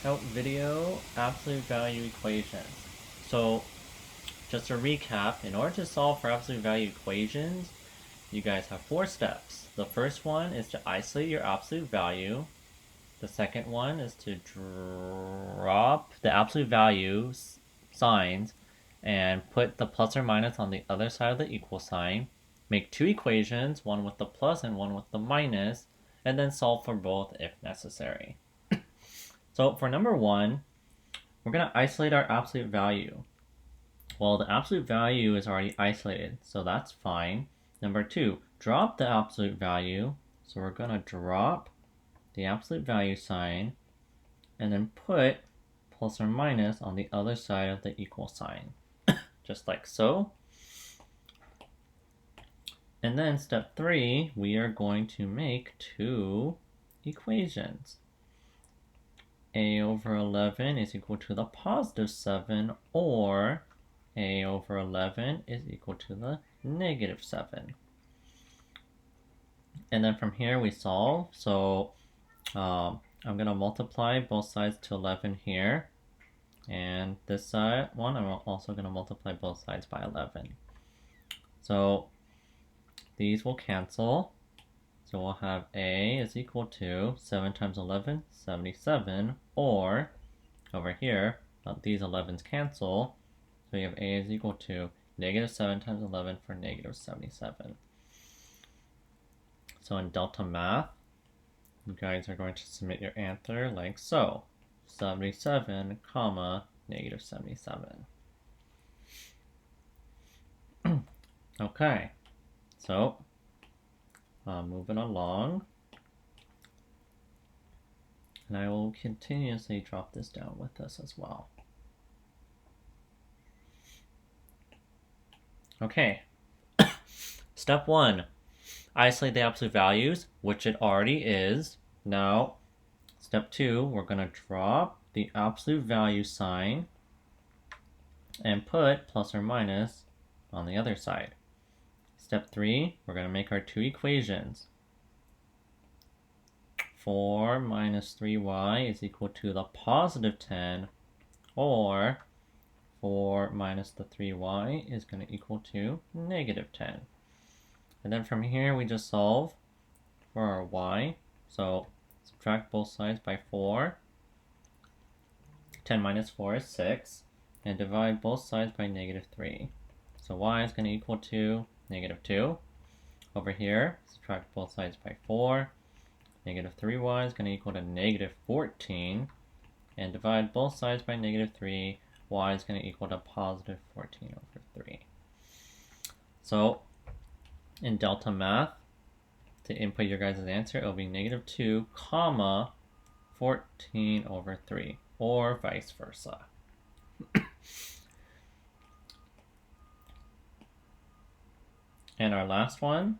out video, absolute value equations. So just to recap, in order to solve for absolute value equations, you guys have 4 steps. The first one is to isolate your absolute value. The second one is to drop the absolute value signs and put the plus or minus on the other side of the equal sign. Make 2 equations, one with the plus and one with the minus, and then solve for both if necessary. So for number 1, we're going to isolate our absolute value. Well, the absolute value is already isolated, so that's fine. Number 2, drop the absolute value. So we're going to drop the absolute value sign and then put plus or minus on the other side of the equal sign, just like so. And then step 3, we are going to make 2 equations. A over 11 is equal to the positive 7, or A over 11 is equal to the negative 7. And then from here we solve. So I'm going to multiply both sides to 11 here. And this side one, I'm also going to multiply both sides by 11. So these will cancel. So we'll have A is equal to 7 times 11, 77, or over here, these 11s cancel. So we have A is equal to negative 7 times 11 for negative 77. So in Delta Math, you guys are going to submit your answer like so. 77, comma, negative 77. Okay, so moving along. And I will continuously drop this down with us as well. Okay, step 1, isolate the absolute values, which it already is. Now, step 2, we're going to drop the absolute value sign and put plus or minus on the other side. Step 3, we're going to make our 2 equations. 4 minus 3y is equal to the positive 10, or 4 minus the 3y is going to equal to negative 10. And then from here we just solve for our y. So subtract both sides by 4. 10 minus 4 is 6. And divide both sides by negative 3. So y is going to equal to negative 2. Over here, subtract both sides by 4. Negative 3y is going to equal to negative 14. And divide both sides by negative 3. Y is going to equal to positive 14 over 3. So in Delta Math, to input your guys' answer, it will be negative 2, comma, 14 over 3, or vice versa. And our last one.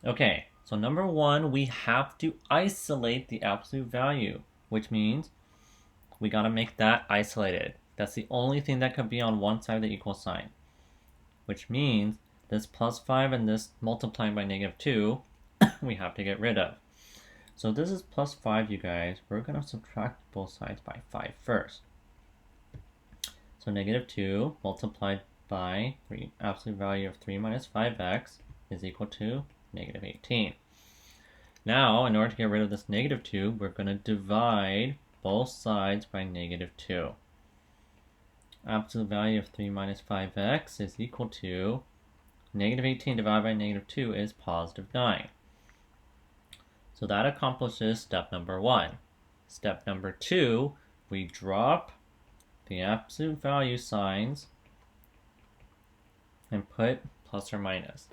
Okay, so number 1, we have to isolate the absolute value, which means we got to make that isolated. That's the only thing that could be on one side of the equal sign, which means this plus 5 and this multiplying by negative 2, we have to get rid of. So this is plus 5, you guys. We're going to subtract both sides by 5 first. So negative 2 multiplied by the absolute value of 3 minus 5x is equal to negative 18. Now, in order to get rid of this negative 2, we're going to divide both sides by negative 2. Absolute value of 3 minus 5x is equal to negative 18 divided by negative 2 is positive 9. So that accomplishes step number 1. Step number 2, we drop the absolute value signs and put plus or minus.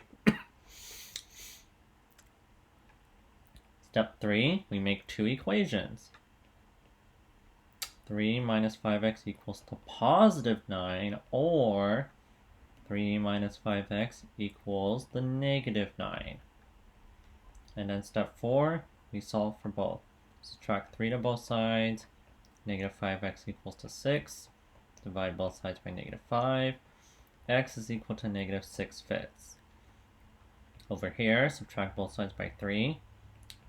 Step 3, we make 2 equations. 3 minus 5x equals to positive 9, or 3 minus 5x equals the negative 9. And then step 4, we solve for both. Subtract 3 to both sides. Negative 5x equals to 6. Divide both sides by negative 5. X is equal to negative 6/5. Over here, subtract both sides by 3.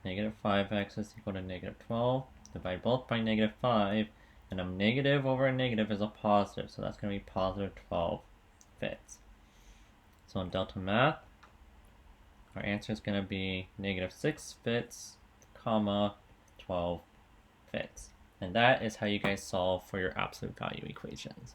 Negative 5x is equal to negative 12. Divide both by negative 5, and a negative over a negative is a positive, so that's going to be positive 12 fifths. So in delta math, our answer is going to be negative 6 fifths, comma, 12 fifths. And that is how you guys solve for your absolute value equations.